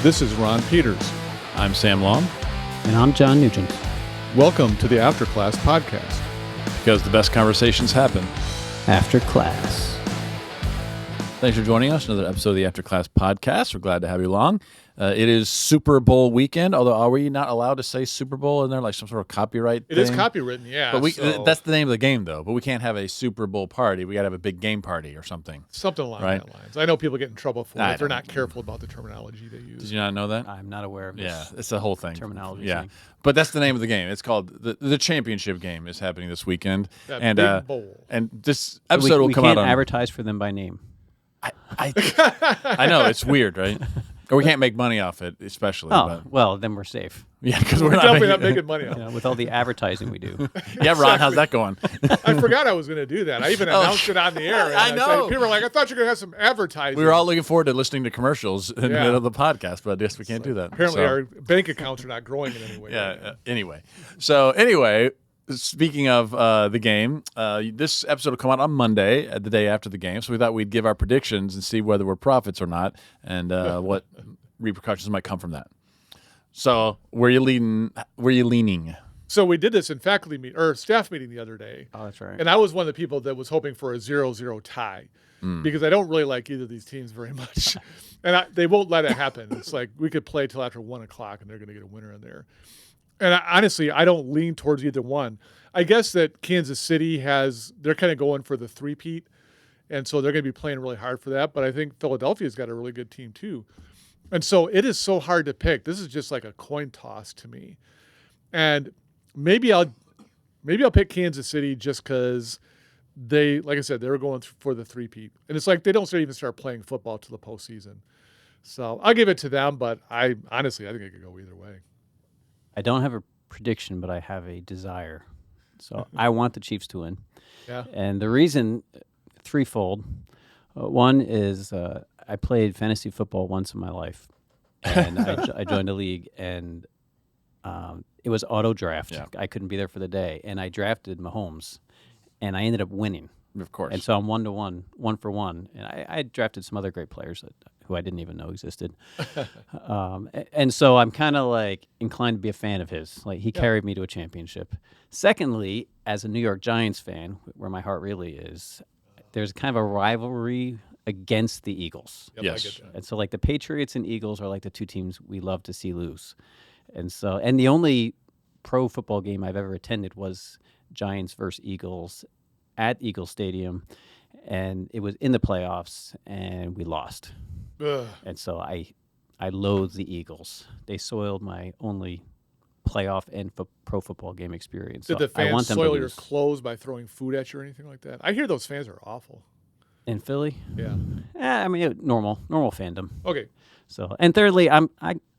This is Ron Peters. I'm Sam Long. And I'm John Nugent. Welcome to the After Class Podcast. Because the best conversations happen After class. Thanks for joining us. Another episode of the After Class Podcast. We're glad to have you along. It is Super Bowl weekend, although are we not allowed to say Super Bowl in there, like some sort of copyright thing? It is copywritten, yeah. But that's the name of the game, though. But we can't have a Super Bowl party. We got to have a big game party or something. Something along that lines. I know people get in trouble for it if they're not careful about the terminology they use. Did you not know that? I'm not aware of this. Yeah, it's a whole thing. Terminology Yeah. thing. But that's the name of the game. It's called the championship game is happening this weekend. That and big bowl. And this So episode will we come can't out on advertise for them by name. I know, it's weird, right? Or we can't make money off it, especially. Oh, but, well, then we're safe. yeah, because we're Definitely not making money on it. With all the advertising we do. Yeah, Ron, how's that going? I forgot I was going to do that. I even announced it on the air. And I know. People were like, I thought you were going to have some advertising. We were all looking forward to listening to commercials in the middle of the podcast, but I guess we can't do that. Apparently, So, our bank accounts are not growing in any way. yeah. Anyway, speaking of the game, this episode will come out on Monday, the day after the game. So we thought we'd give our predictions and see whether we're prophets or not, and what repercussions might come from that. So, where you leaning? So we did this in faculty meet or staff meeting the other day. Oh, that's right. And I was one of the people that was hoping for a 0-0 tie because I don't really like either of these teams very much. And they won't let it happen. It's like we could play till after 1 o'clock and they're going to get a winner in there. And honestly, I don't lean towards either one. I guess that Kansas City they're kind of going for the three-peat. And so they're going to be playing really hard for that. But I think Philadelphia's got a really good team too. And so it is so hard to pick. This is just like a coin toss to me. And maybe I'll pick Kansas City just because they, like I said, they were going for the three-peat. And it's like they don't even start playing football till the postseason. So I'll give it to them, but I think it could go either way. I don't have a prediction, but I have a desire. So I want the Chiefs to win. Yeah. And the reason, threefold. One is I played fantasy football once in my life, and I joined a league, and it was auto draft. Yeah. I couldn't be there for the day, and I drafted Mahomes, and I ended up winning. Of course. And so I'm 1-1, 1-for-1, and I drafted some other great players who I didn't even know existed. And so I'm kind of like inclined to be a fan of his. Like he carried me to a championship. Secondly, as a New York Giants fan, where my heart really is, there's kind of a rivalry against the Eagles. Yep, Yes. I get that. And so like the Patriots and Eagles are like the two teams we love to see lose. And the only pro football game I've ever attended was Giants versus Eagles at Eagle Stadium, and it was in the playoffs, and we lost. Ugh. And so I loathe the Eagles. They soiled my only playoff and pro football game experience. Did So the I fans want them soil to your lose. clothes by throwing food at you or anything like that? I hear those fans are awful. In Philly? Yeah. I mean, normal fandom. Okay. So, and thirdly, I'm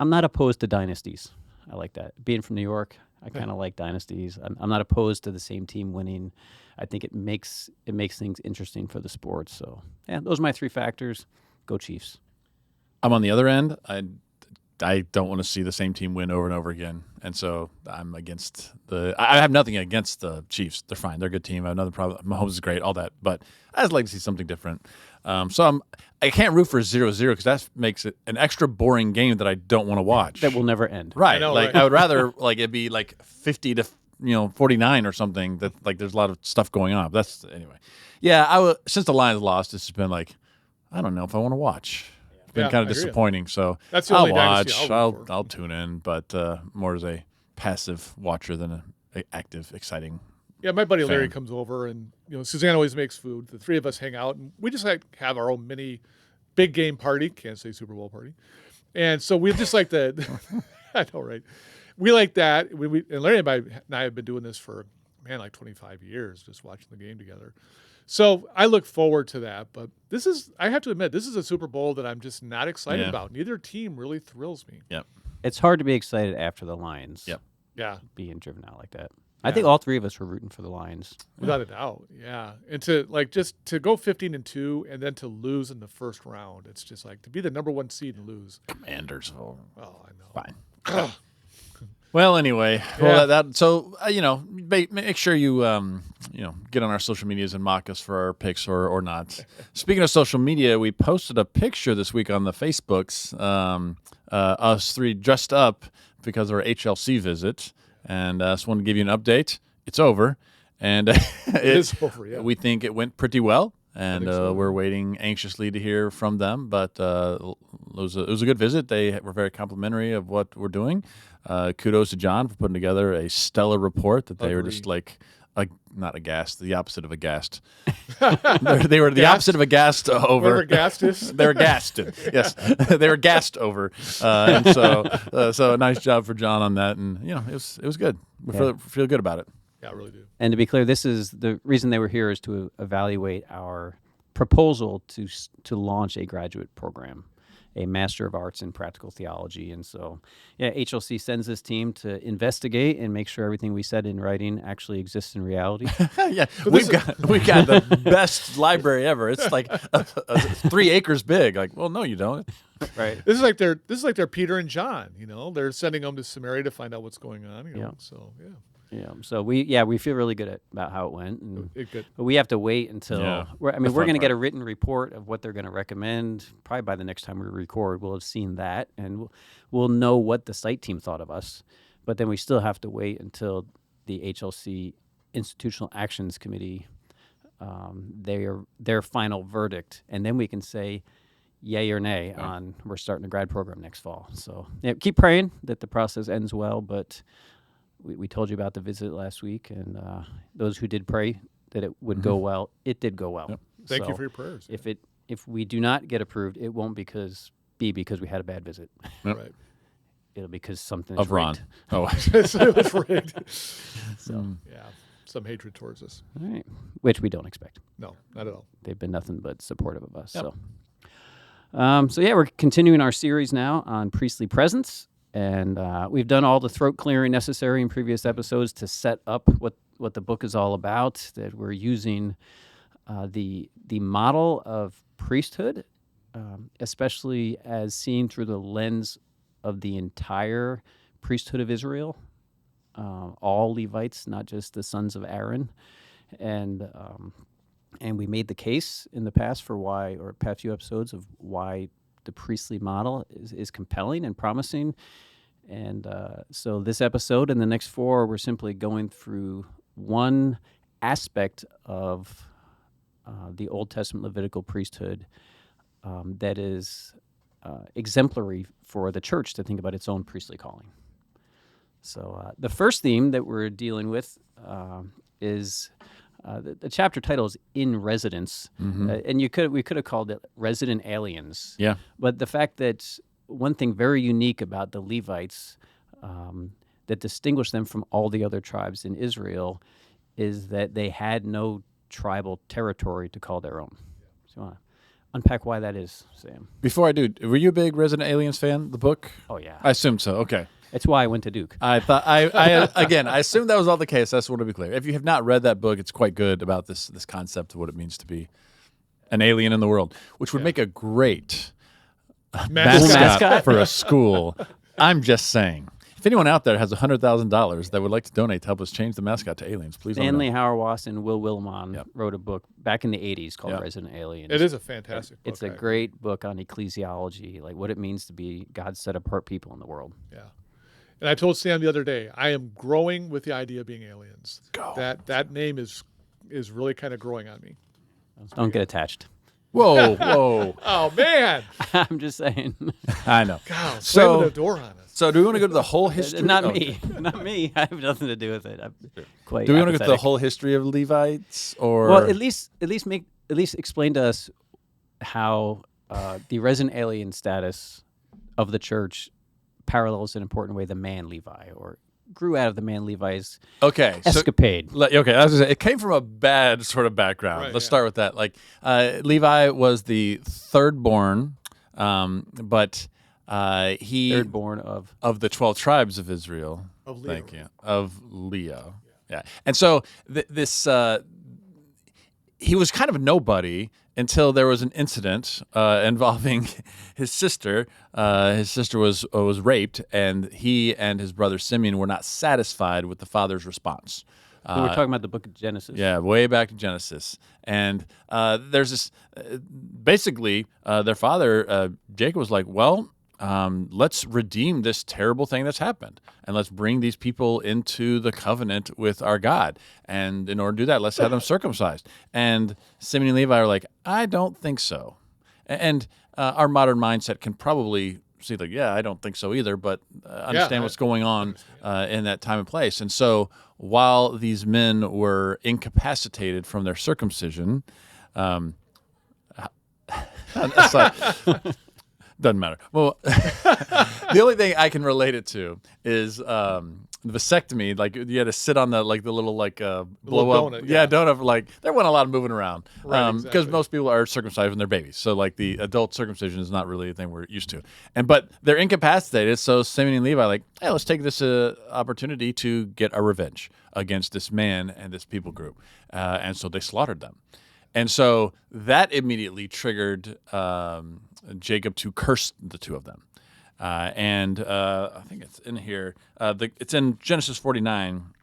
not opposed to dynasties. I like that. Being from New York, I kind of like dynasties. I'm not opposed to the same team winning. I think it makes things interesting for the sport. So, yeah, those are my three factors. Go Chiefs. I'm on the other end. I don't want to see the same team win over and over again, and so I'm against I have nothing against the Chiefs. They're fine. They're a good team. I have another problem. Mahomes is great, all that, but I just like to see something different. So I can't root for 0-0 because that makes it an extra boring game that I don't want to watch. That will never end. Right. I know, like right? I would rather like it be like 50 to 49 or something. That like there's a lot of stuff going on. But that's anyway. Yeah. Since the Lions lost, it's just been like I don't know if I want to watch. It's been Yeah, kind of I hear you. disappointing. So That's the I'll only dynasty watch. I'll root for. I'll tune in, but more as a passive watcher than an active, exciting. Yeah, my buddy Larry Fan. comes over, and Suzanne always makes food. The three of us hang out, and we just like have our own mini big game party. Can't say Super Bowl party, and so we just like the. I know, right? We like that. And Larry and I have been doing this for like 25 years, just watching the game together. So I look forward to that. But I have to admit, this is a Super Bowl that I'm just not excited about. Neither team really thrills me. Yep. It's hard to be excited after the Lions. Yep. Yeah, Being driven out like that. I think all three of us were rooting for the Lions. without a doubt. Yeah, and to go 15-2 and then to lose in the first round, it's just like to be the number one seed and lose. Commanders. Oh, Oh, I know. fine. Well, anyway, Yeah. so make sure you get on our social medias and mock us for our picks or not. Speaking of social media, we posted a picture this week on the Facebooks, us three dressed up because of our HLC visit, and just wanted to give you an update. It's over, and It is over, yeah. we think it went pretty well. And so. we're waiting anxiously to hear from them. But it was a good visit. They were very complimentary of what we're doing. Kudos to John for putting together a stellar report that they were just like, not aghast, the opposite of aghast. They were the opposite of aghast over. Whatever gassed is. They were gassed. Yes, they were gassed over. And so a nice job for John on that. And it was good. We feel good about it. Yeah, I really do. And to be clear, this is the reason they were here is to evaluate our proposal to launch a graduate program, a Master of Arts in Practical Theology. And so, HLC sends this team to investigate and make sure everything we said in writing actually exists in reality. Yeah, we've got the best library ever. It's like 3 acres big. Like, well, no, you don't. Right. This is like their Peter and John. They're sending them to Samaria to find out what's going on. So yeah. Yeah. So we feel really good about how it went, and Good. but we have to wait until we're going to get a written report of what they're going to recommend. Probably by the next time we record, we'll have seen that, and we'll know what the site team thought of us. But then we still have to wait until the HLC Institutional Actions Committee their final verdict, and then we can say yay or nay on we're starting a grad program next fall. So keep praying that the process ends well, but. We told you about the visit last week, and those who did pray that it would go well, it did go well. Yep. Thank you for your prayers. If we do not get approved, it won't be because we had a bad visit. Yep. Right. It'll be because something Of Ron. rigged. Oh, It was rigged. So Yeah, some hatred towards us. all right, which we don't expect. No, not at all. They've been nothing but supportive of us. Yep. So we're continuing our series now on priestly presence. And we've done all the throat clearing necessary in previous episodes to set up what the book is all about, that we're using the model of priesthood, especially as seen through the lens of the entire priesthood of Israel, all Levites, not just the sons of Aaron. And we made the case in the past past few episodes of why the priestly model is compelling and promising. And so this episode and the next 4, we're simply going through one aspect of the Old Testament Levitical priesthood that is exemplary for the church to think about its own priestly calling. So the first theme that we're dealing with is the chapter title is "In Residence," and we could have called it "Resident Aliens." yeah. But the fact that one thing very unique about the Levites that distinguished them from all the other tribes in Israel is that they had no tribal territory to call their own. So you want to unpack why that is, Sam? Before I do, were you a big Resident Aliens fan? The book? Oh yeah, I assumed so. Okay. it's why I went to Duke. I thought again. I assumed that was all the case. I just want to be clear. If you have not read that book, it's quite good about this concept of what it means to be an alien in the world, which would make a great mascot for a school. I'm just saying. If anyone out there has $100,000 that would like to donate to help us change the mascot to aliens, please let me know. Stanley Hauerwas and Will Willimon wrote a book back in the 80s called Yep. Resident Aliens. It is a fantastic book. It's a great book on ecclesiology, like what it means to be God's set-apart people in the world. Yeah. And I told Sam the other day, I am growing with the idea of being aliens. Go. That name is really kind of growing on me. Don't get attached. Whoa. Oh, man. I'm just saying. I know. God, So- slamming the door on us. So do we want to go to the whole history? Not Oh, me. Not me. I have nothing to do with it. I'm quite Do we want to go to the apathetic. whole history of Levites, or Well, at least explain to us how the resident alien status of the church parallels in an important way the man Levi, or grew out of the man Levi's okay? So, escapade. okay, I was gonna say, it came from a bad sort of background. Right, Let's yeah. start with that. Like Levi was the third born, but he Third born of the 12 tribes of Israel. Of Leo. Thank you. Of Leo. Yeah. And so he was kind of a nobody until there was an incident involving his sister. His sister was raped, and he and his brother Simeon were not satisfied with the father's response. So we're talking about the book of Genesis. Yeah, way back to Genesis. And there's this, basically, their father, Jacob, was like, well, let's redeem this terrible thing that's happened. And let's bring these people into the covenant with our God. And in order to do that, let's have them circumcised. And Simeon and Levi are like, I don't think so. And our modern mindset can probably see like, yeah, I don't think so either, but understand what's going on in that time and place. And so while these men were incapacitated from their circumcision, it's like, doesn't matter. Well, the only thing I can relate it to is vasectomy. Like you had to sit on the little blow up donut, donut. Like there wasn't a lot of moving around because exactly. most people are circumcised when they're babies. So like the adult circumcision is not really a thing we're used to. But they're incapacitated. So Simeon and Levi are like, hey, let's take this opportunity to get our revenge against this man and this people group. And so they slaughtered them. And so that immediately triggered Jacob to curse the two of them. And I think it's in here. It's in Genesis 49.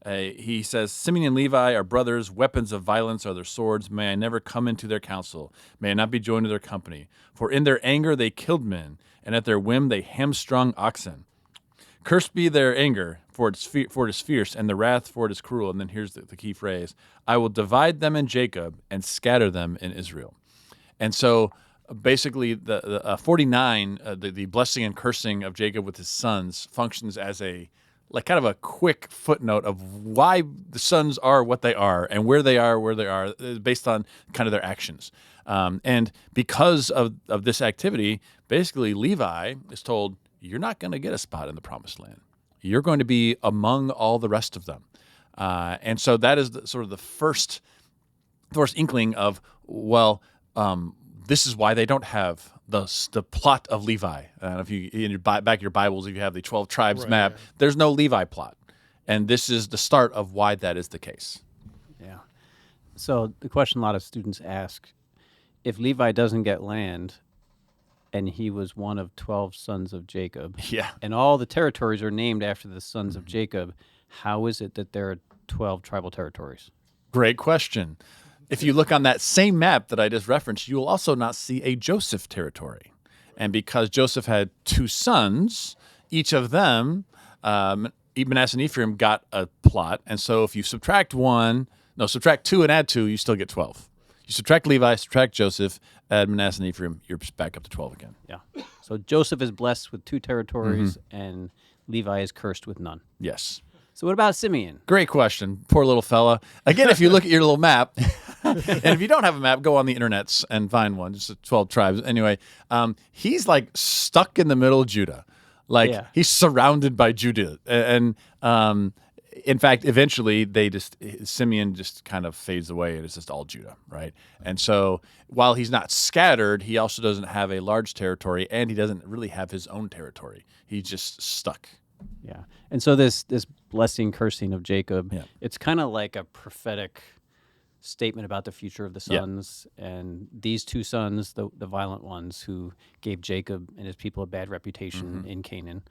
He says, Simeon and Levi are brothers. Weapons of violence are their swords. May I never come into their counsel. May I not be joined to their company. For in their anger they killed men, and at their whim they hamstrung oxen. Cursed be their anger, for it is fierce, and the wrath, for it is cruel. And then here's the key phrase. I will divide them in Jacob and scatter them in Israel. And so basically the 49, the blessing and cursing of Jacob with his sons functions as a kind of a quick footnote of why the sons are what they are and where they are based on kind of their actions. And because of this activity, basically Levi is told, you're not going to get a spot in the promised land. You're going to be among all the rest of them. And so that is sort of the first inkling of, well, this is why they don't have the plot of Levi. If you in your back your Bibles, if you have the 12 tribes map, there's no Levi plot, and this is the start of why that is the case. Yeah. So the question a lot of students ask: if Levi doesn't get land, and he was one of 12 sons of Jacob, and all the territories are named after the sons of Jacob, how is it that there are 12 tribal territories? Great question. If you look on that same map that I just referenced, you will also not see a Joseph territory. And because Joseph had two sons, each of them, Manasseh and Ephraim, got a plot. And so if you subtract two and add two, you still get 12. You subtract Levi, subtract Joseph, add Manasseh and Ephraim, you're back up to 12 again. Yeah. So Joseph is blessed with two territories, and Levi is cursed with none. Yes. So what about Simeon? Great question. Poor little fella. Again, if you look at your little map, and if you don't have a map, go on the internets and find one. Just 12 tribes. Anyway, he's like stuck in the middle of Judah. He's surrounded by Judah. And in fact, eventually Simeon just kind of fades away and it's just all Judah, right? And so while he's not scattered, he also doesn't have a large territory, and he doesn't really have his own territory. He's just stuck. Yeah. And so this blessing, cursing of Jacob, it's kind of like a prophetic statement about the future of the sons. And these two sons, the violent ones who gave Jacob and his people a bad reputation in Canaan,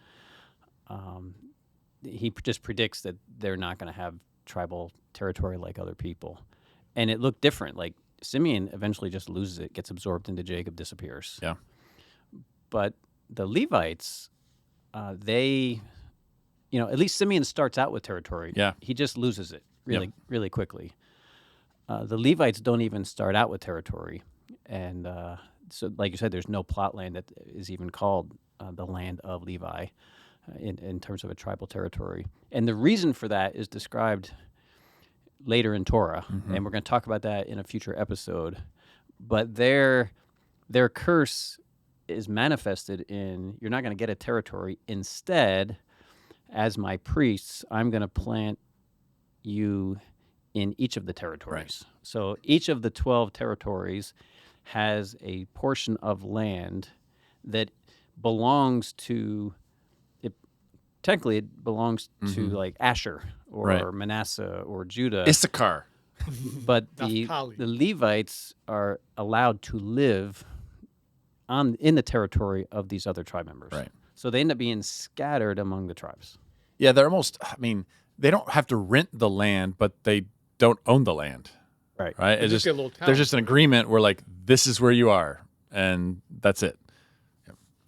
he just predicts that they're not going to have tribal territory like other people. And it looked different. Like Simeon eventually just loses it, gets absorbed into Jacob, disappears. Yeah. But the Levites, at least Simeon starts out with territory. Yeah. He just loses it really quickly. The Levites don't even start out with territory. And so, like you said, there's no plot land that is even called the land of Levi in terms of a tribal territory. And the reason for that is described later in Torah. And we're going to talk about that in a future episode. But their curse is manifested in, you're not going to get a territory. Instead, as my priests, I'm going to plant you in each of the territories. Right. So each of the 12 territories has a portion of land that belongs to, technically it belongs to like Asher or Manasseh or Judah. Issachar. But the Levites are allowed to live in the territory of these other tribe members. Right. So they end up being scattered among the tribes. Yeah, they're almost, they don't have to rent the land, but they don't own the land. Right. Right. They It's just just get a little town. there's just an agreement where like this is where you are, and that's it.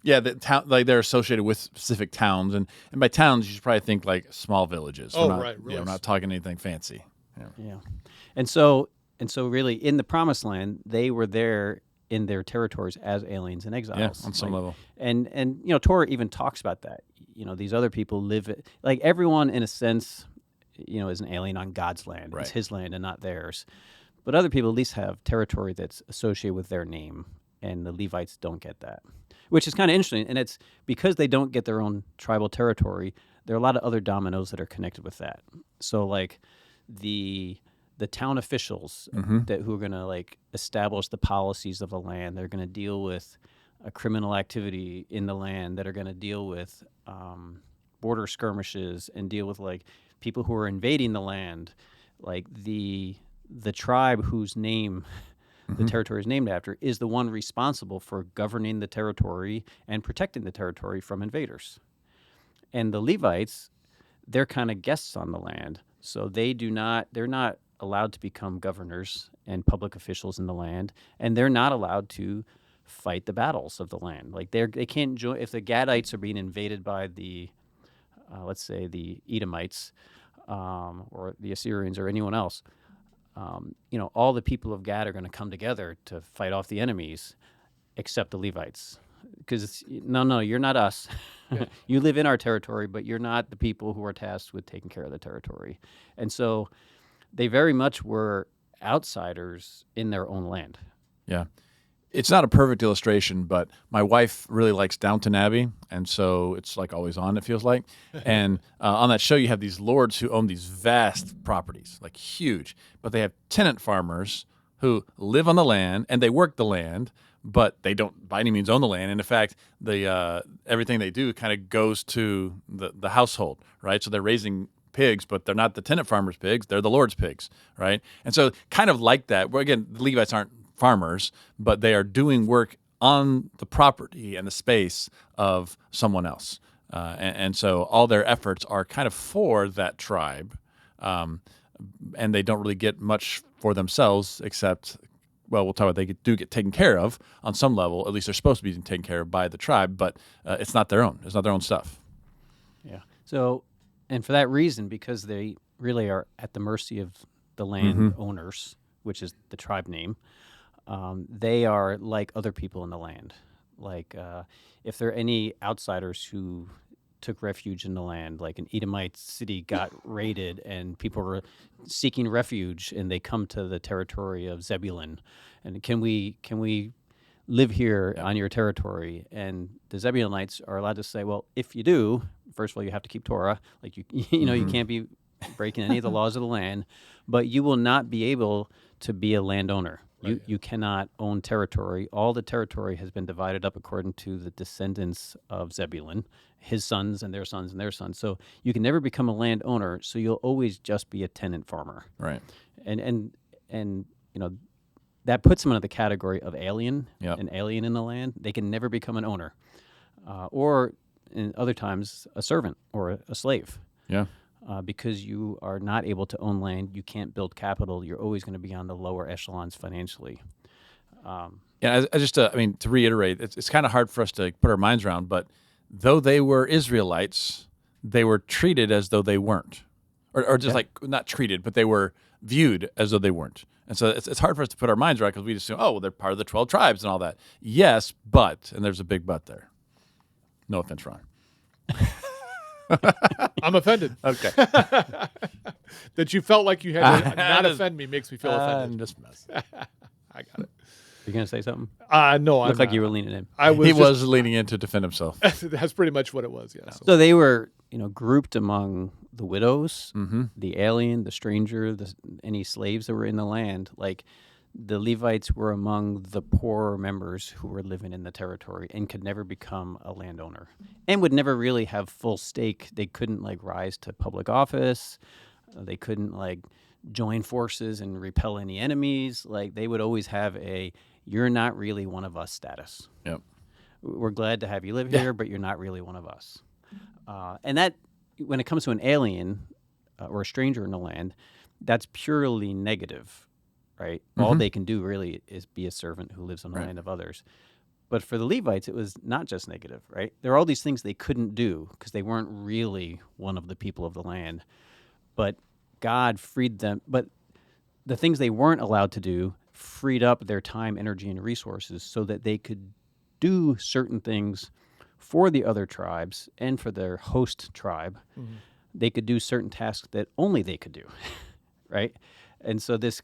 Yeah, the town like they're associated with specific towns, and by towns you should probably think like small villages. Oh, We're not, right, really we're not talking anything fancy. Yeah. And so really in the promised land, they were there in their territories as aliens and exiles. Yeah, on some level. And Torah even talks about that. These other people live like everyone in a sense, is an alien on God's land. Right. It's his land and not theirs. But other people at least have territory that's associated with their name, and the Levites don't get that, which is kind of interesting. And it's because they don't get their own tribal territory, there are a lot of other dominoes that are connected with that. So like the town officials who are going to like establish the policies of the land, they're going to deal with a criminal activity in the land, that are going to deal with border skirmishes and deal with like people who are invading the land, like the tribe whose name the territory is named after is the one responsible for governing the territory and protecting the territory from invaders. And the Levites, they're kind of guests on the land, so they're not allowed to become governors and public officials in the land, and they're not allowed to fight the battles of the land. Like they can't join if the Gadites are being invaded by the let's say the Edomites or the Assyrians or anyone else. All the people of Gad are going to come together to fight off the enemies, except the Levites, because no, you're not us. Yeah. You live in our territory, but you're not the people who are tasked with taking care of the territory. And so they very much were outsiders in their own land. Yeah. It's not a perfect illustration, but my wife really likes Downton Abbey, and so it's like always on, it feels like. And on that show, you have these lords who own these vast properties, like huge, but they have tenant farmers who live on the land, and they work the land, but they don't by any means own the land. And in fact, everything they do kind of goes to the household, right? So they're raising pigs, but they're not the tenant farmers' pigs, they're the Lord's pigs, right? And so kind of like that, where again, the Levites aren't farmers, but they are doing work on the property and the space of someone else. And so all their efforts are kind of for that tribe, and they don't really get much for themselves except, well, we'll talk about they do get taken care of on some level. At least they're supposed to be taken care of by the tribe, but it's not their own. It's not their own stuff. Yeah. So, and for that reason, because they really are at the mercy of the land owners, which is the tribe name, they are like other people in the land. Like if there are any outsiders who took refuge in the land, like an Edomite city got raided and people were seeking refuge, and they come to the territory of Zebulun, and can we live here on your territory? And the Zebulunites are allowed to say, well, if you do, first of all, you have to keep Torah, like you can't be breaking any of the laws of the land, but you will not be able to be a landowner. Right. You cannot own territory. All the territory has been divided up according to the descendants of Zebulun, his sons and their sons and their sons. So you can never become a landowner, so you'll always just be a tenant farmer. Right. And that puts them under the category of alien, Yep. an alien in the land. They can never become an owner, or in other times a servant or a slave. Yeah. Because you are not able to own land, you can't build capital. You're always going to be on the lower echelons financially. Yeah, I just, to reiterate, it's kind of hard for us to put our minds around, but though they were Israelites, they were treated as though they weren't. Or just like, not treated, but they were viewed as though they weren't. And so it's hard for us to put our minds around because we just assume, oh, well, they're part of the 12 tribes and all that. Yes, but, and there's a big but there. No offense, Ron. I'm offended. Okay. That you felt like you had to not offend me makes me feel offended. I'm just messing. I got it. You going to say something? No, Looked like you were leaning in. He was leaning in to defend himself. That's pretty much what it was. Yeah. So they were, grouped among the widows, the alien, the stranger, any slaves that were in the land. Like the Levites were among the poorer members who were living in the territory and could never become a landowner and would never really have full stake. They couldn't rise to public office. They couldn't join forces and repel any enemies. They would always have you're not really one of us status. Yep. We're glad to have you live here, but you're not really one of us. And that, when it comes to an alien, or a stranger in the land, that's purely negative, right? All they can do really is be a servant who lives on the land of others. But for the Levites, it was not just negative, right? There are all these things they couldn't do because they weren't really one of the people of the land. But God freed them. But the things they weren't allowed to do freed up their time, energy, and resources so that they could do certain things for the other tribes and for their host tribe. They could do certain tasks that only they could do, right? And so this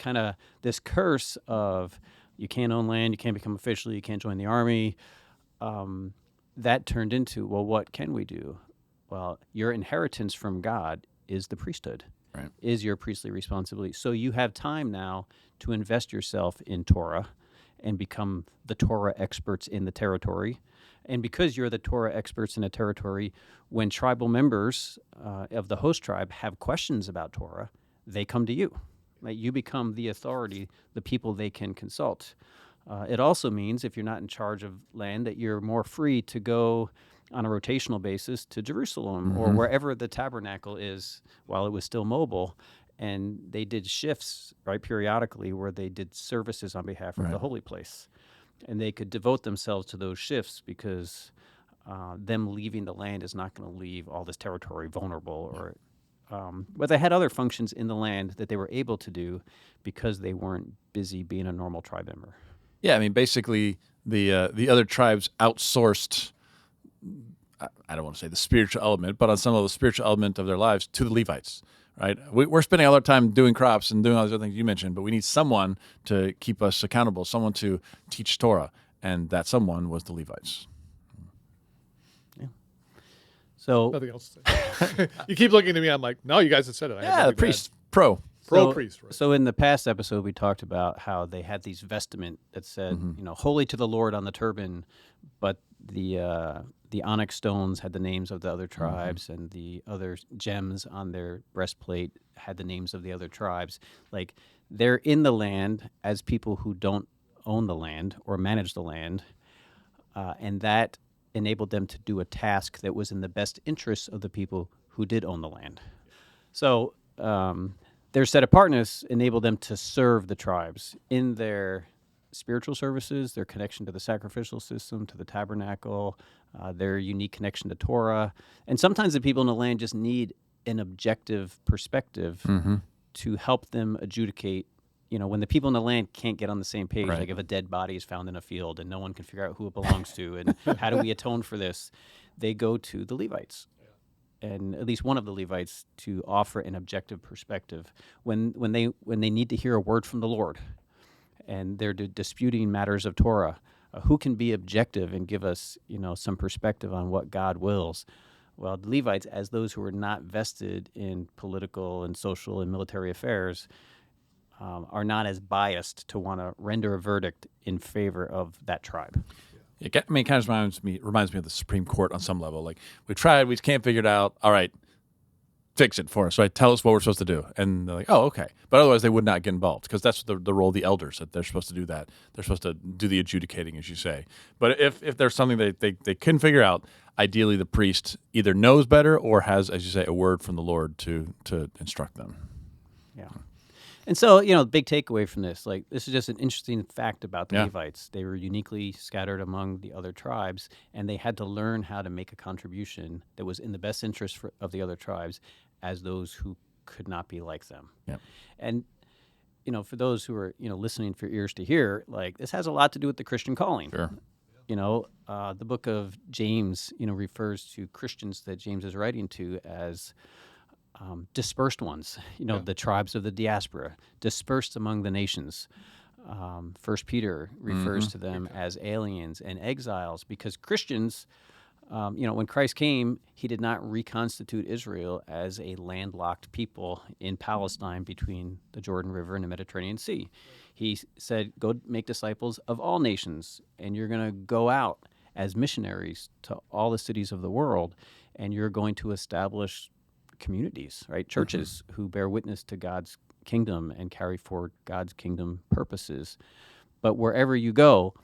curse of you can't own land, you can't become official, you can't join the army, that turned into, well, what can we do? Well, your inheritance from God is the priesthood, is your priestly responsibility. So you have time now to invest yourself in Torah and become the Torah experts in the territory. And because you're the Torah experts in a territory, when tribal members of the host tribe have questions about Torah, they come to you. Right? You become the authority, the people they can consult. It also means, if you're not in charge of land, that you're more free to go on a rotational basis to Jerusalem or wherever the tabernacle is while it was still mobile. And they did shifts, right, periodically where they did services on behalf of the holy place. And they could devote themselves to those shifts because them leaving the land is not going to leave all this territory vulnerable. Or, but they had other functions in the land that they were able to do because they weren't busy being a normal tribe member. Yeah, I mean, basically the other tribes outsourced, I don't want to say the spiritual element, but on some of the spiritual element of their lives to the Levites. Right, we're spending all our time doing crops and doing all these other things you mentioned, but we need someone to keep us accountable, someone to teach Torah, and that someone was the Levites. Yeah. So nothing else to say. You keep looking at me. I'm like, no, you guys have said it. The priest, pro priest. Right. So in the past episode, we talked about how they had these vestment that said, holy to the Lord on the turban, but the onyx stones had the names of the other tribes, and the other gems on their breastplate had the names of the other tribes. Like, they're in the land as people who don't own the land or manage the land, and that enabled them to do a task that was in the best interests of the people who did own the land. So their set apartness enabled them to serve the tribes in their spiritual services, their connection to the sacrificial system, to the tabernacle, their unique connection to Torah. And sometimes the people in the land just need an objective perspective to help them adjudicate. When the people in the land can't get on the same page, like if a dead body is found in a field and no one can figure out who it belongs to and how do we atone for this, they go to the Levites. And at least one of the Levites to offer an objective perspective when they need to hear a word from the Lord. And they're disputing matters of Torah. Who can be objective and give us, some perspective on what God wills? Well, the Levites, as those who are not vested in political and social and military affairs, are not as biased to want to render a verdict in favor of that tribe. It kind of reminds me of the Supreme Court on some level. Like, we tried, we can't figure it out. All right, fix it for us, right? Tell us what we're supposed to do. And they're like, oh, okay. But otherwise, they would not get involved because that's the role of the elders, that they're supposed to do that. They're supposed to do the adjudicating, as you say. But if there's something that they couldn't figure out, ideally the priest either knows better or has, as you say, a word from the Lord to instruct them. Yeah. And so, the big takeaway from this, this is just an interesting fact about the Levites. They were uniquely scattered among the other tribes, and they had to learn how to make a contribution that was in the best interest of the other tribes as those who could not be like them. Yeah. And, for those who are, listening for ears to hear, this has a lot to do with the Christian calling. Sure. The book of James, refers to Christians that James is writing to as dispersed ones, the tribes of the diaspora, dispersed among the nations. First Peter refers to them as aliens and exiles because Christians, when Christ came, he did not reconstitute Israel as a landlocked people in Palestine between the Jordan River and the Mediterranean Sea. He said, go make disciples of all nations, and you're going to go out as missionaries to all the cities of the world, and you're going to establish communities, right? Churches who bear witness to God's kingdom and carry forward God's kingdom purposes. But wherever you go,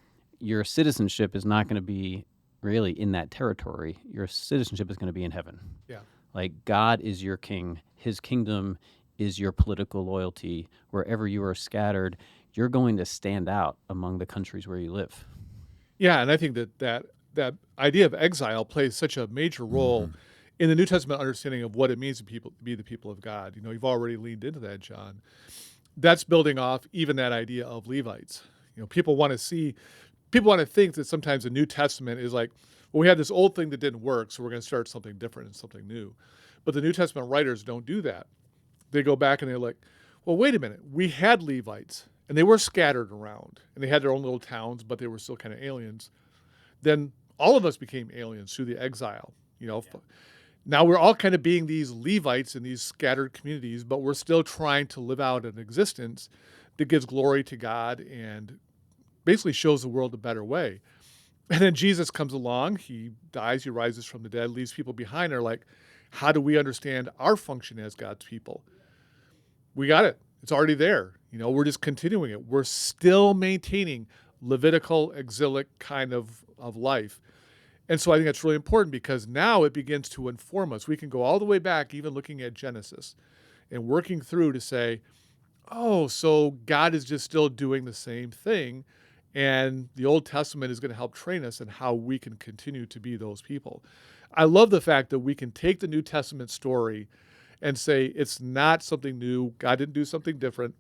your citizenship is not going to be really in that territory. Your citizenship is going to be in heaven. Yeah. God is your king. his kingdom is your political loyalty. Wherever you are scattered, you're going to stand out among the countries where you live. Yeah, and I think that idea of exile plays such a major role in the New Testament understanding of what it means to be the people of God. You've already leaned into that, John. That's building off even that idea of Levites. People want to think that sometimes the New Testament is like, well, we had this old thing that didn't work, so we're going to start something different and something new. But the New Testament writers don't do that. They go back and they're like, well, wait a minute. We had Levites, and they were scattered around, and they had their own little towns, but they were still kind of aliens. Then all of us became aliens through the exile. Now we're all kind of being these Levites in these scattered communities, but we're still trying to live out an existence that gives glory to God and basically shows the world a better way. And then Jesus comes along, he dies, he rises from the dead, leaves people behind. They're like, how do we understand our function as God's people? We got it. It's already there. We're just continuing it. We're still maintaining Levitical, exilic kind of life. And so I think that's really important because now it begins to inform us. We can go all the way back, even looking at Genesis and working through to say, oh, so God is just still doing the same thing. And the Old Testament is going to help train us in how we can continue to be those people. I love the fact that we can take the New Testament story and say it's not something new. God didn't do something different,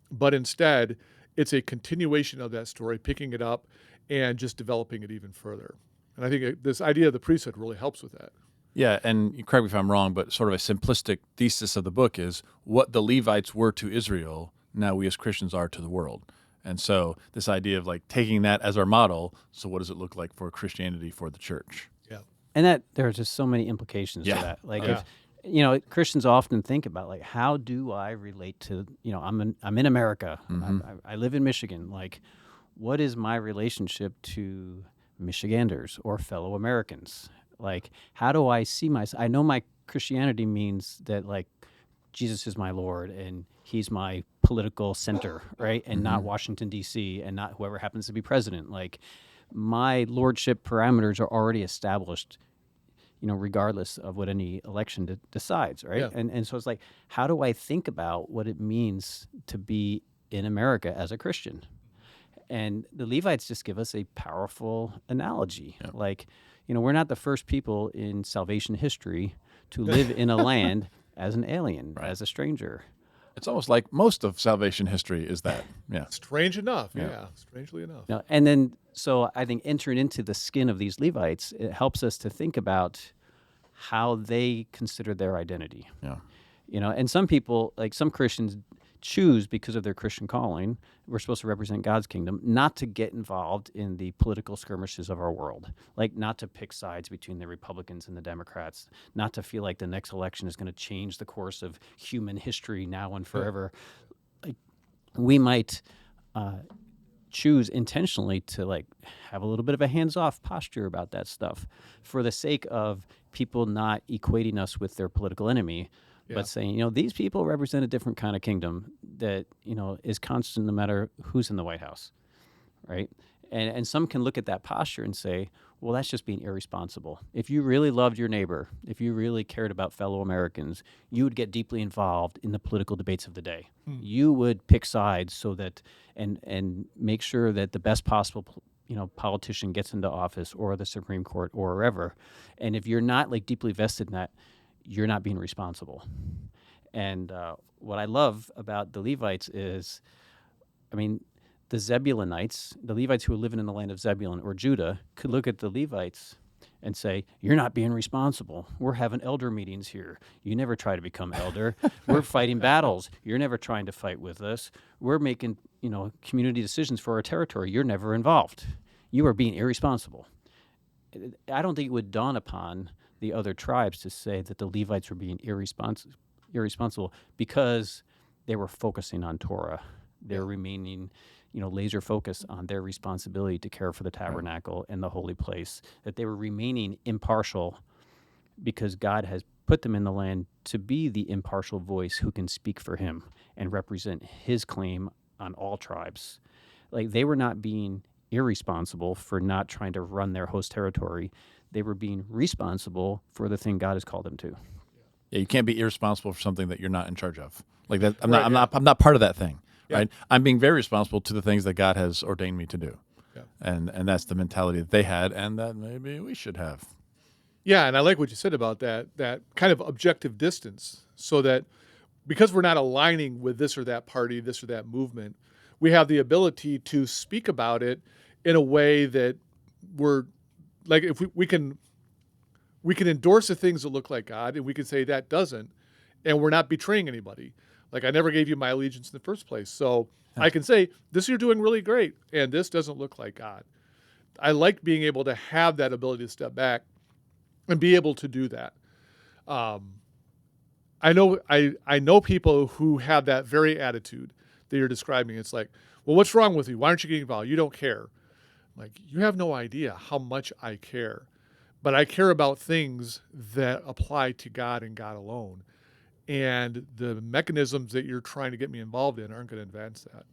but instead it's a continuation of that story, picking it up and just developing it even further. And I think this idea of the priesthood really helps with that. Yeah, and you correct me if I'm wrong, but sort of a simplistic thesis of the book is what the Levites were to Israel, now we as Christians are to the world. And so this idea of like taking that as our model, so what does it look like for Christianity for the church? Yeah. And that there are just so many implications to that. Like if Christians often think about like, how do I relate to, I'm in America. I live in Michigan. Like, what is my relationship to Michiganders or fellow Americans? Like, how do I see myself? I know my Christianity means that like Jesus is my Lord and he's my political center, right? And not Washington, D.C. and not whoever happens to be president. Like, my lordship parameters are already established, regardless of what any election decides, right? Yeah. And so it's like, how do I think about what it means to be in America as a Christian? And the Levites just give us a powerful analogy. Yeah. Like, we're not the first people in salvation history to live in a land as an alien, as a stranger. It's almost like most of salvation history is that. Yeah. Strange enough. Yeah. Strangely enough. Now, and then, so I think entering into the skin of these Levites, it helps us to think about how they consider their identity. Yeah. And some people, like some Christians, choose because of their Christian calling, we're supposed to represent God's kingdom, not to get involved in the political skirmishes of our world, like not to pick sides between the Republicans and the Democrats, not to feel like the next election is going to change the course of human history now and forever. Like, we might choose intentionally to like have a little bit of a hands-off posture about that stuff for the sake of people not equating us with their political enemy, but saying, these people represent a different kind of kingdom that, is constant no matter who's in the White House, right? And some can look at that posture and say, well, that's just being irresponsible. If you really loved your neighbor, if you really cared about fellow Americans, you would get deeply involved in the political debates of the day. You would pick sides so that, and make sure that the best possible politician gets into office or the Supreme Court or wherever. And if you're not like deeply vested in that, you're not being responsible. And what I love about the Levites is, the Zebulonites, the Levites who were living in the land of Zebulun or Judah, could look at the Levites and say, you're not being responsible. We're having elder meetings here. You never try to become elder. We're fighting battles. You're never trying to fight with us. We're making, community decisions for our territory. You're never involved. You are being irresponsible. I don't think it would dawn upon the other tribes to say that the Levites were being irresponsible because they were focusing on Torah. They were remaining, laser focused on their responsibility to care for the tabernacle and the holy place, that they were remaining impartial because God has put them in the land to be the impartial voice who can speak for him and represent his claim on all tribes. Like, they were not being irresponsible for not trying to run their host territory. They were being responsible for the thing God has called them to. Yeah, you can't be irresponsible for something that you're not in charge of. Like that, I'm Right, I'm not part of that thing, Yeah. right? I'm being very responsible to the things that God has ordained me to do, Yeah. and that's the mentality that they had, and that maybe we should have. Yeah, and I like what you said about that kind of objective distance, so that because we're not aligning with this or that party, this or that movement, we have the ability to speak about it in a way that we're like, if we can endorse the things that look like God, and we can say that doesn't, and we're not betraying anybody. Like, I never gave you my allegiance in the first place, so I can say this you're doing really great, and this doesn't look like God. I like being able to have that ability to step back and be able to do that. I know people who have that very attitude that you're describing. It's like, well, what's wrong with you? Why aren't you getting involved? You don't care. Like, you have no idea how much I care. But I care about things that apply to God and God alone. And the mechanisms that you're trying to get me involved in aren't going to advance that.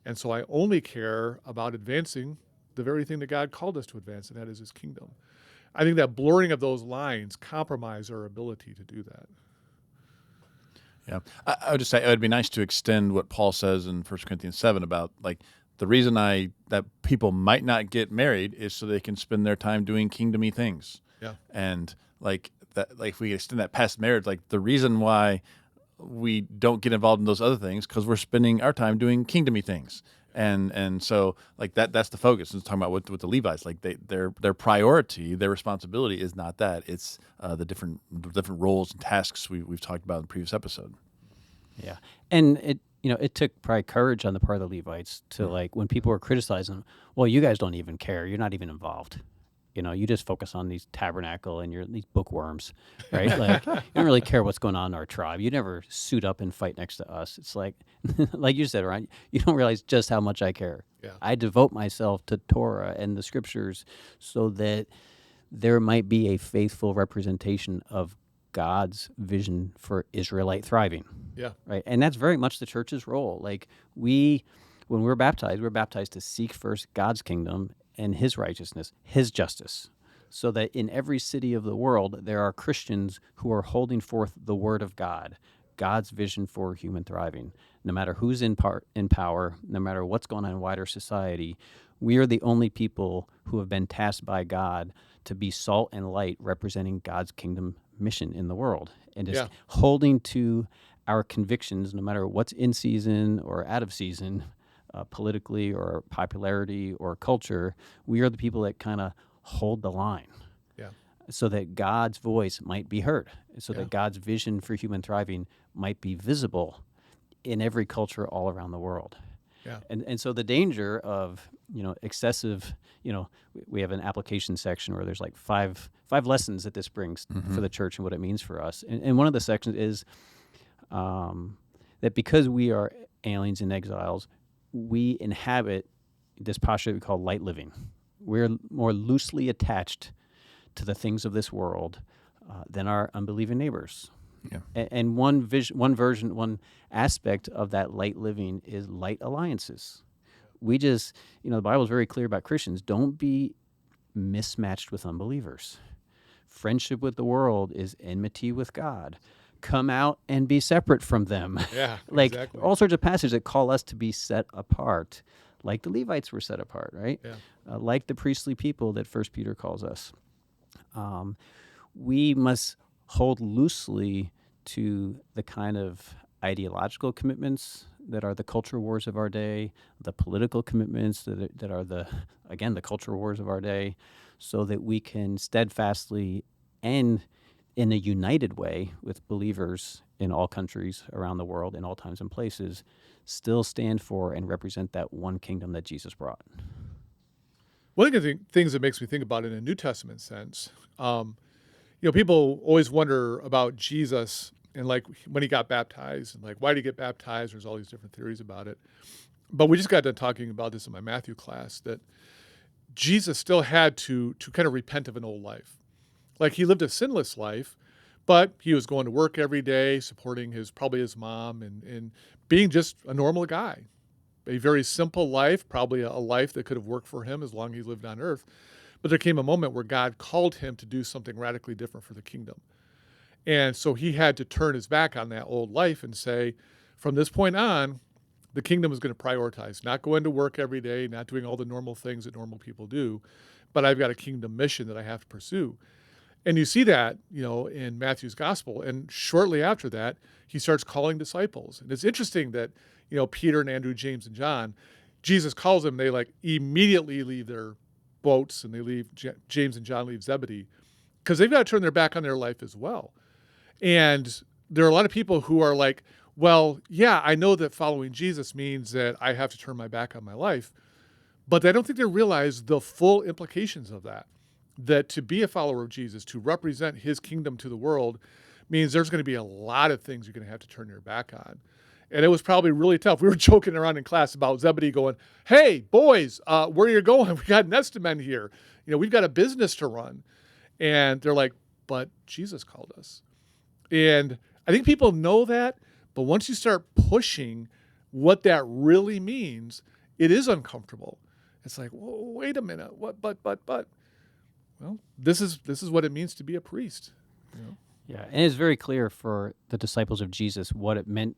And so I only care about advancing the very thing that God called us to advance, and that is his kingdom. I think that blurring of those lines compromise our ability to do that. Yeah, I would just say it would be nice to extend what Paul says in 1 Corinthians 7 about like the reason that people might not get married is so they can spend their time doing kingdomy things. Yeah. And like that, like if we extend that past marriage, like the reason why we don't get involved in those other things because we're spending our time doing kingdomy things. And so like that's the focus. And talking about with the Levites, like their priority, their responsibility is not that. It's the different roles and tasks we've talked about in the previous episode. Yeah, and it took probably courage on the part of the Levites to like when people were criticizing them. Well, you guys don't even care. You're not even involved. You just focus on these tabernacle and these bookworms, right? Like you don't really care what's going on in our tribe. You never suit up and fight next to us. It's like, like you said, right? You don't realize just how much I care. Yeah. I devote myself to Torah and the scriptures so that there might be a faithful representation of God's vision for Israelite thriving. Yeah. Right. And that's very much the church's role. Like when we're baptized to seek first God's kingdom and his righteousness, his justice, so that in every city of the world, there are Christians who are holding forth the word of God, God's vision for human thriving. No matter who's in power, no matter what's going on in wider society, we are the only people who have been tasked by God to be salt and light representing God's kingdom mission in the world. And just holding to our convictions, no matter what's in season or out of season, politically or popularity or culture, we are the people that kind of hold the line. Yeah. So that God's voice might be heard, so that God's vision for human thriving might be visible in every culture all around the world. Yeah. And so the danger of, excessive, we have an application section where there's like five lessons that this brings for the church and what it means for us. And one of the sections is that because we are aliens and exiles, we inhabit this posture we call light living. We're more loosely attached to the things of this world than our unbelieving neighbors. Yeah. And one aspect of that light living is light alliances. We just, the Bible is very clear about Christians. Don't be mismatched with unbelievers. Friendship with the world is enmity with God. Come out and be separate from them. Yeah, like exactly. all sorts of passages that call us to be set apart, like the Levites were set apart, right? Yeah. Like the priestly people that 1 Peter calls us. We must hold loosely to the kind of ideological commitments that are the culture wars of our day, the political commitments that are the culture wars of our day, so that we can steadfastly and in a united way with believers in all countries around the world, in all times and places, still stand for and represent that one kingdom that Jesus brought. One of the things that makes me think about it in a New Testament sense, people always wonder about Jesus and like when he got baptized and like why did he get baptized? There's all these different theories about it. But we just got done talking about this in my Matthew class, that Jesus still had to kind of repent of an old life. Like he lived a sinless life, but he was going to work every day, supporting probably his mom and being just a normal guy. A very simple life, probably a life that could have worked for him as long as he lived on earth. But there came a moment where God called him to do something radically different for the kingdom. And so he had to turn his back on that old life and say, from this point on, the kingdom is going to prioritize, not going to work every day, not doing all the normal things that normal people do, but I've got a kingdom mission that I have to pursue. And you see that, in Matthew's gospel. And shortly after that, he starts calling disciples. And it's interesting that, Peter and Andrew, James and John, Jesus calls them, they like immediately leave their boats and they leave, James and John leave Zebedee, because they've got to turn their back on their life as well. And there are a lot of people who are like, well, yeah, I know that following Jesus means that I have to turn my back on my life, but I don't think they realize the full implications of that. That to be a follower of Jesus, to represent his kingdom to the world, means there's going to be a lot of things you're going to have to turn your back on. And it was probably really tough. We were joking around in class about Zebedee going, hey, boys, where are you going? We got nest of men here. We've got a business to run. And they're like, but Jesus called us. And I think people know that, but once you start pushing what that really means, it is uncomfortable. It's like, whoa, wait a minute, what, but. Well, this is what it means to be a priest. Yeah, and it's very clear for the disciples of Jesus what it meant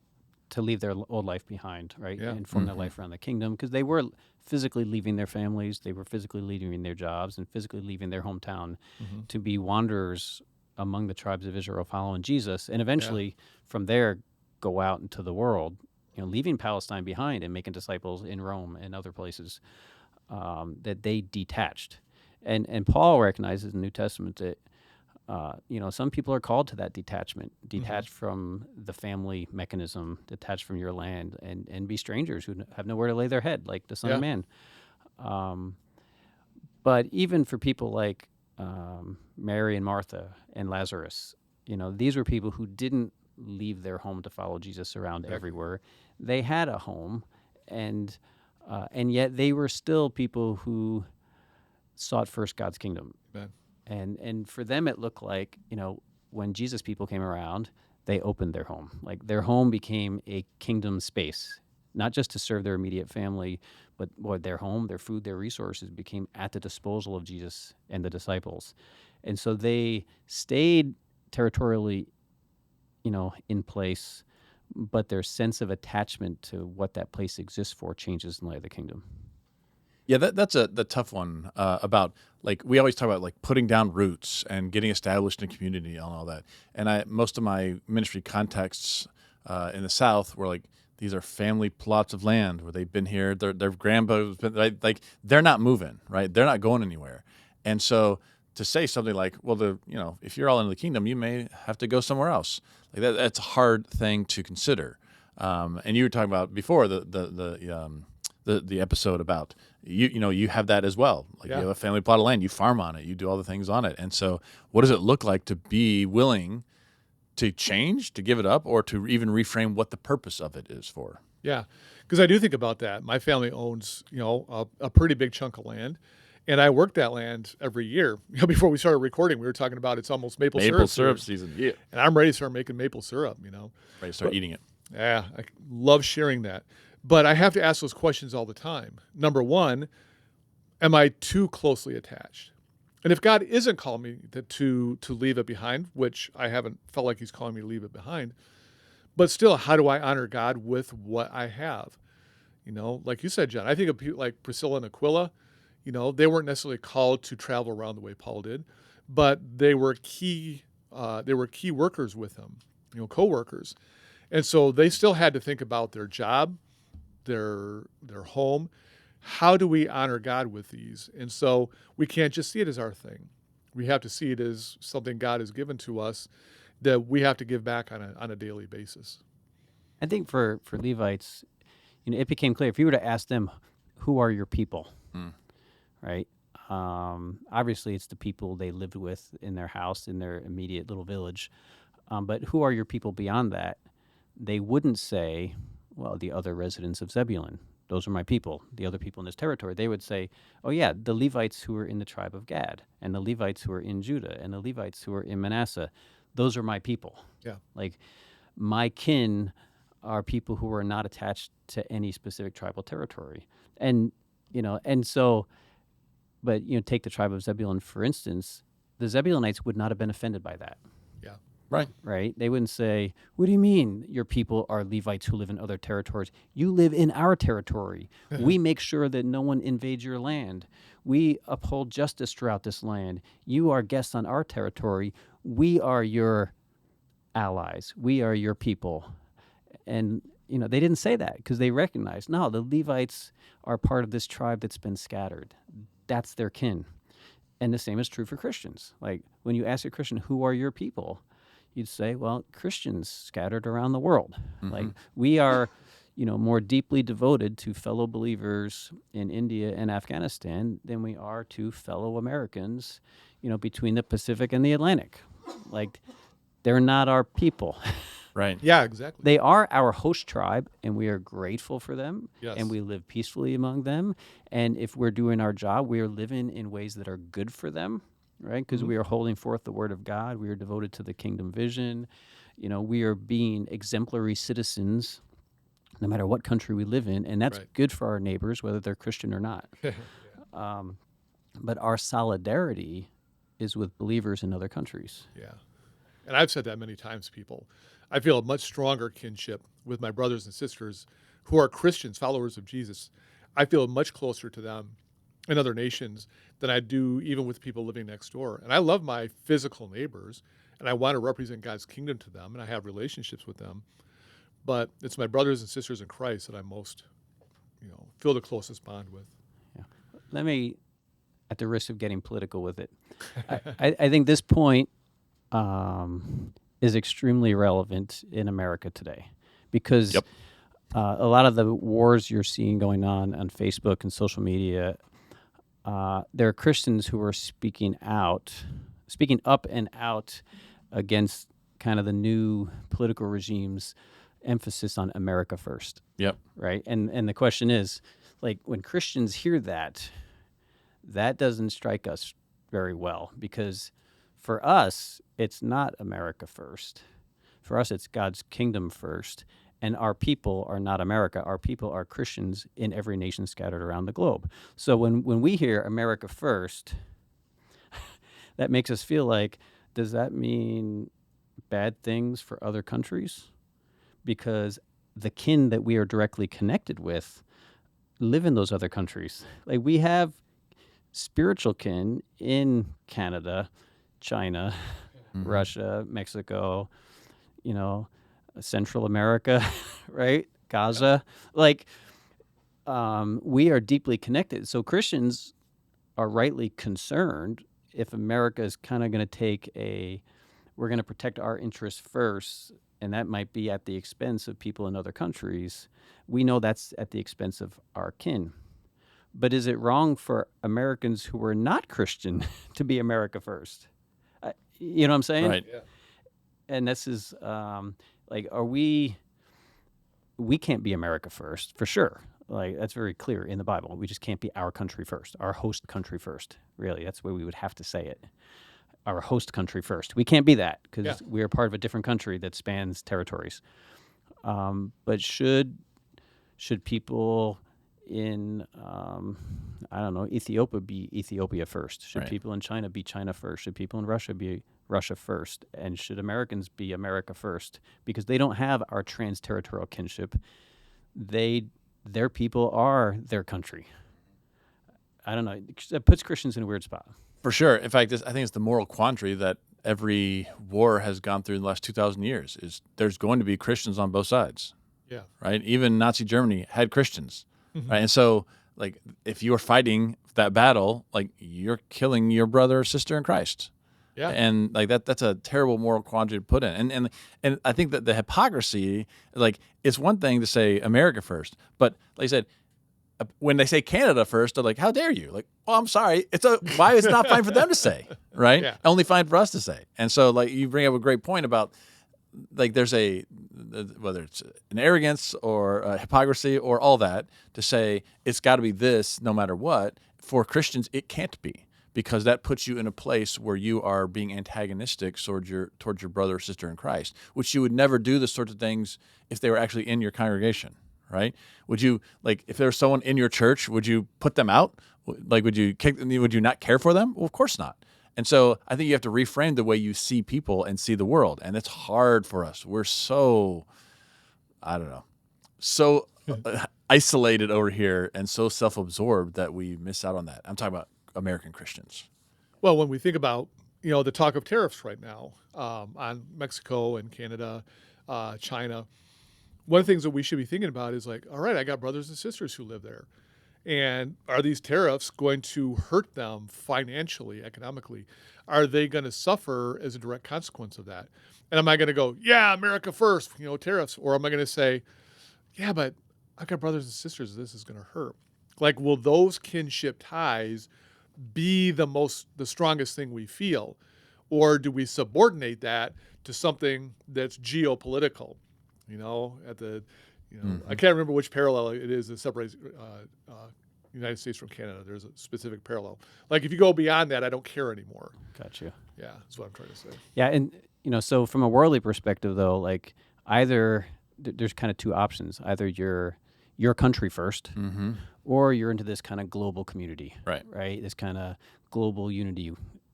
to leave their old life behind, right? Yeah. And form their life around the kingdom, because they were physically leaving their families, they were physically leaving their jobs, and physically leaving their hometown to be wanderers among the tribes of Israel following Jesus, and eventually from there go out into the world, leaving Palestine behind and making disciples in Rome and other places, that they detached. And Paul recognizes in the New Testament that, some people are called to that detached from the family mechanism, detached from your land, and be strangers who have nowhere to lay their head, like the Son of Man. But even for people like Mary and Martha and Lazarus, these were people who didn't leave their home to follow Jesus around everywhere. They had a home, and yet they were still people who sought first God's kingdom. Amen. And for them, it looked like, when Jesus people came around, they opened their home. Like their home became a kingdom space, not just to serve their immediate family, but their home, their food, their resources became at the disposal of Jesus and the disciples. And so they stayed territorially, in place, but their sense of attachment to what that place exists for changes in light of the kingdom. Yeah, that's the tough one about, like, we always talk about like putting down roots and getting established in a community and all that. And most of my ministry contexts in the South were like, these are family plots of land where they've been here. Their grandpa's been, like they're not moving, right? They're not going anywhere. And so to say something like, well, if you're all in the kingdom, you may have to go somewhere else. Like that's a hard thing to consider. And you were talking about before the episode about you have that as well. Like you have a family plot of land, you farm on it, you do all the things on it. And so what does it look like to be willing to change, to give it up, or to even reframe what the purpose of it is for? Yeah, because I do think about that. My family owns, a pretty big chunk of land, and I work that land every year. Before we started recording, we were talking about it's almost maple syrup season. Yeah, and I'm ready to start making maple syrup. Ready to start eating it. Yeah, I love sharing that. But I have to ask those questions all the time. Number one, am I too closely attached? And if God isn't calling me to leave it behind, which I haven't felt like he's calling me to leave it behind, but still, how do I honor God with what I have? Like you said, John, I think of people like Priscilla and Aquila, they weren't necessarily called to travel around the way Paul did, but they were key workers with him, co-workers. And so they still had to think about their job, their home. How do we honor God with these? And so we can't just see it as our thing. We have to see it as something God has given to us that we have to give back on a daily basis. I think for Levites, it became clear, if you were to ask them, who are your people, right? Obviously, it's the people they lived with in their house, in their immediate little village. But who are your people beyond that? They wouldn't say, well, the other residents of Zebulun, those are my people, the other people in this territory. They would say, oh yeah, the Levites who are in the tribe of Gad, and the Levites who are in Judah, and the Levites who are in Manasseh, those are my people. Yeah. Like, my kin are people who are not attached to any specific tribal territory. And, so, but, take the tribe of Zebulun, for instance, the Zebulunites would not have been offended by that. Yeah. Right. Right? They wouldn't say, "What do you mean your people are Levites who live in other territories? You live in our territory. We make sure that no one invades your land. We uphold justice throughout this land. You are guests on our territory. We are your allies. We are your people." And they didn't say that because they recognized, no, the Levites are part of this tribe that's been scattered. That's their kin. And the same is true for Christians. Like when you ask a Christian, who are your people? You'd say, well, Christians scattered around the world. Like we are, more deeply devoted to fellow believers in India and Afghanistan than we are to fellow Americans, between the Pacific and the Atlantic. Like they're not our people. Right. Yeah, exactly. They are our host tribe, and we are grateful for them, Yes. and we live peacefully among them. And if we're doing our job, we are living in ways that are good for them, right? Because we are holding forth the word of God. We are devoted to the kingdom vision. We are being exemplary citizens no matter what country we live in, and that's Right. good for our neighbors, whether they're Christian or not. But our solidarity is with believers in other countries. Yeah. And I've said that many times to people. I feel a much stronger kinship with my brothers and sisters who are Christians, followers of Jesus. I feel much closer to them in other nations than I do even with people living next door. And I love my physical neighbors, and I want to represent God's kingdom to them, and I have relationships with them. But it's my brothers and sisters in Christ that I most, feel the closest bond with. Yeah. Let me, at the risk of getting political with it, I think this point is extremely relevant in America today because a lot of the wars you're seeing going on Facebook and social media, there are Christians who are speaking up and out against kind of the new political regime's emphasis on America first. Yep. Right. And the question is, like, when Christians hear that doesn't strike us very well because for us, it's not America first. For us, it's God's kingdom first. And our people are not America. Our people are Christians in every nation scattered around the globe. So when we hear America first, that makes us feel like, does that mean bad things for other countries? Because the kin that we are directly connected with live in those other countries. Like we have spiritual kin in Canada, China, Russia, Mexico, Central America, right? Gaza. Like, we are deeply connected. So Christians are rightly concerned if America is kind of going to we're going to protect our interests first, and that might be at the expense of people in other countries. We know that's at the expense of our kin. But is it wrong for Americans who are not Christian to be America first? You know what I'm saying? Right. Yeah. And this is we can't be America first, for sure. Like, that's very clear in the Bible. We just can't be our country first, our host country first. Really, that's the way we would have to say it. Our host country first. We can't be that because we are part of a different country that spans territories. But should people in Ethiopia be Ethiopia first? Should people in China be China first? Should people in Russia be Russia first? And should Americans be America first? Because they don't have our trans-territorial kinship. Their people are their country. I don't know. It puts Christians in a weird spot. For sure. In fact, I think it's the moral quandary that every war has gone through in the last 2,000 years. Is there's going to be Christians on both sides. Yeah. Right. Even Nazi Germany had Christians. Right. And so, like, if you're fighting that battle, like, you're killing your brother or sister in Christ. Yeah. And like that's a terrible moral quandary to put in. And I think that the hypocrisy, like, it's one thing to say America first, but like I said, when they say Canada first, they're like, how dare you? Like, well, I'm sorry. Why is it not fine for them to say, right? Yeah. Only fine for us to say. And so, like, you bring up a great point about, like, there's whether it's an arrogance or a hypocrisy or all that, to say it's got to be this no matter what. For Christians, it can't be, because that puts you in a place where you are being antagonistic towards your brother or sister in Christ, which you would never do the sorts of things if they were actually in your congregation. Right? Would you, like, if there's someone in your church, would you put them out? Like, would you not care for them? Well, of course not. And so I think you have to reframe the way you see people and see the world. And it's hard for us. We're so, I don't know, so isolated over here and so self-absorbed that we miss out on that. I'm talking about American Christians. Well, when we think about, the talk of tariffs right now on Mexico and Canada, China, one of the things that we should be thinking about is like, all right, I got brothers and sisters who live there. And are these tariffs going to hurt them financially, economically? Are they going to suffer as a direct consequence of that? And am I going to go, yeah, America first, tariffs? Or am I going to say, yeah, but I've got brothers and sisters, this is going to hurt? Like, will those kinship ties be the strongest thing we feel? Or do we subordinate that to something that's geopolitical? I can't remember which parallel it is that separates United States from Canada. There's a specific parallel. Like, if you go beyond that, I don't care anymore. Gotcha. Yeah, that's what I'm trying to say. Yeah, and so from a worldly perspective, though, like either there's kind of two options: either you're your country first, or you're into this kind of global community, right? This kind of global unity,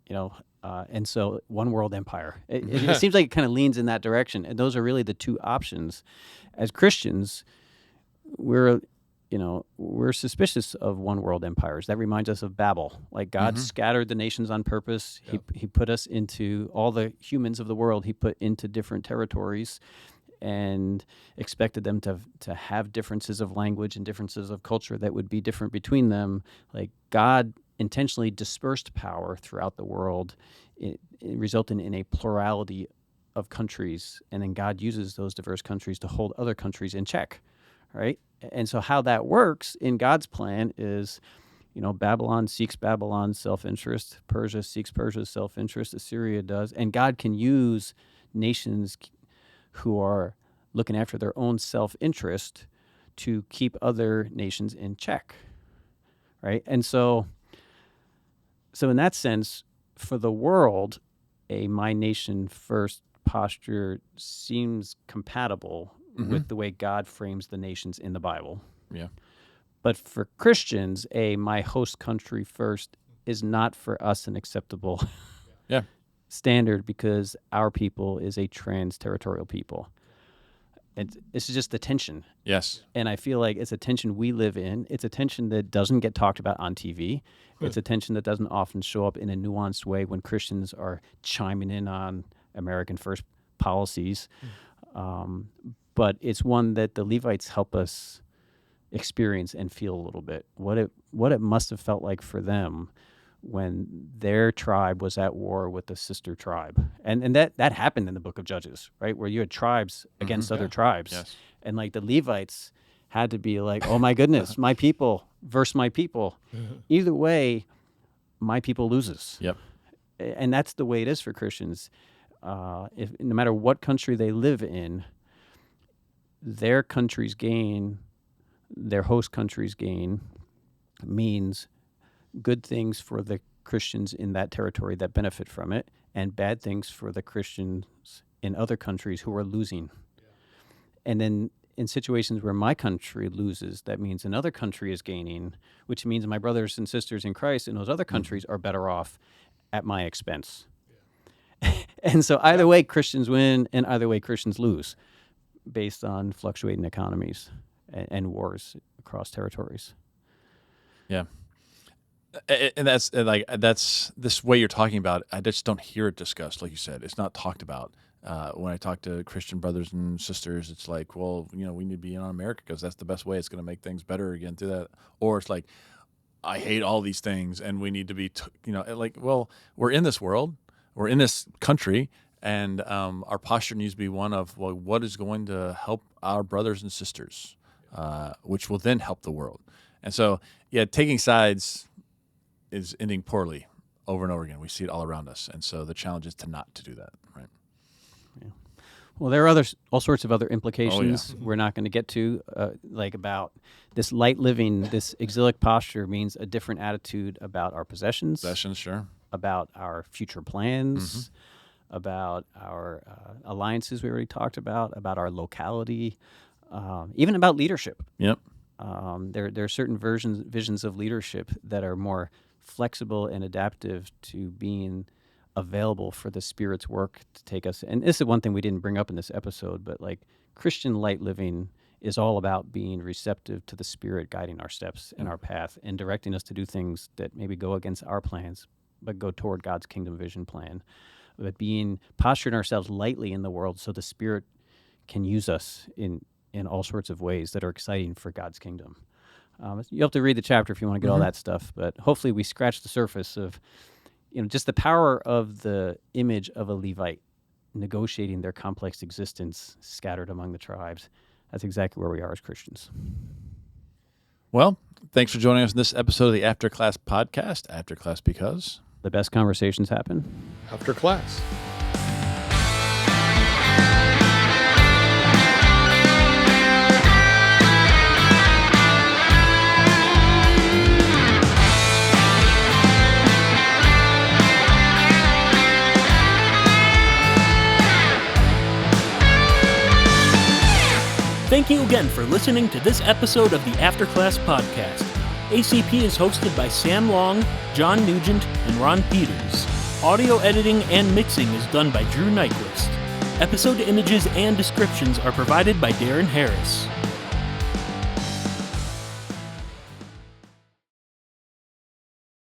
and so one world empire. It seems like it kind of leans in that direction, and those are really the two options. As Christians, we're suspicious of one world empires. That reminds us of Babel. Like God scattered the nations on purpose. Yep. He put us into all the humans of the world. He put into different territories, and expected them to have differences of language and differences of culture that would be different between them. Like God intentionally dispersed power throughout the world, it resulting in a plurality of countries, and then God uses those diverse countries to hold other countries in check, right? And so how that works in God's plan is, Babylon seeks Babylon's self-interest, Persia seeks Persia's self-interest, Assyria does, and God can use nations who are looking after their own self-interest to keep other nations in check, right? And so in that sense, for the world, a my nation first posture seems compatible with the way God frames the nations in the Bible. Yeah. But for Christians, a my host country first is not for us an acceptable standard, because our people is a trans-territorial people. And this is just the tension. Yes. And I feel like it's a tension we live in. It's a tension that doesn't get talked about on TV. It's a tension that doesn't often show up in a nuanced way when Christians are chiming in on American first policies. But it's one that the Levites help us experience and feel a little bit. What it must have felt like for them when their tribe was at war with the sister tribe. And that happened in the book of Judges, right? Where you had tribes against other tribes. Yes. And like the Levites had to be like, oh my goodness, my people versus my people. Either way, my people loses. Yep. And that's the way it is for Christians. If no matter what country they live in, their country's gain, their host country's gain, means good things for the Christians in that territory that benefit from it, and bad things for the Christians in other countries who are losing. And then in situations where my country loses, that means another country is gaining, which means my brothers and sisters in Christ in those other countries are better off at my expense. And so either way, Christians win, and either way, Christians lose, based on fluctuating economies and wars across territories. Yeah. And that's this way you're talking about. I just don't hear it discussed. Like you said, it's not talked about. When I talk to Christian brothers and sisters, it's like, well, we need to be in on America because that's the best way. It's going to make things better again through that. Or it's like, I hate all these things, and we need to be, well, we're in this world, we're in this country, and our posture needs to be one of, well, what is going to help our brothers and sisters, which will then help the world. And so, taking sides is ending poorly over and over again. We see it all around us. And so the challenge is to not to do that, right? Yeah. Well, there are all sorts of other implications we're not going to get to, like about this light living, this exilic posture means a different attitude about our possessions. Sure. About our future plans, about our alliances we already talked about our locality, even about leadership. Yep. There are certain visions of leadership that are more flexible and adaptive to being available for the Spirit's work to take us. And this is one thing we didn't bring up in this episode, but like Christian light living is all about being receptive to the Spirit guiding our steps and our path and directing us to do things that maybe go against our plans, but go toward God's kingdom vision plan. But posturing ourselves lightly in the world so the Spirit can use us in all sorts of ways that are exciting for God's kingdom. You have to read the chapter if you want to get all that stuff, but hopefully we scratch the surface of just the power of the image of a Levite negotiating their complex existence scattered among the tribes. That's exactly where we are as Christians. Well, thanks for joining us in this episode of the After Class Podcast. After Class because the best conversations happen after class. Thank you again for listening to this episode of the After Class Podcast. ACP is hosted by Sam Long, John Nugent, and Ron Peters. Audio editing and mixing is done by Drew Nyquist. Episode images and descriptions are provided by Darren Harris.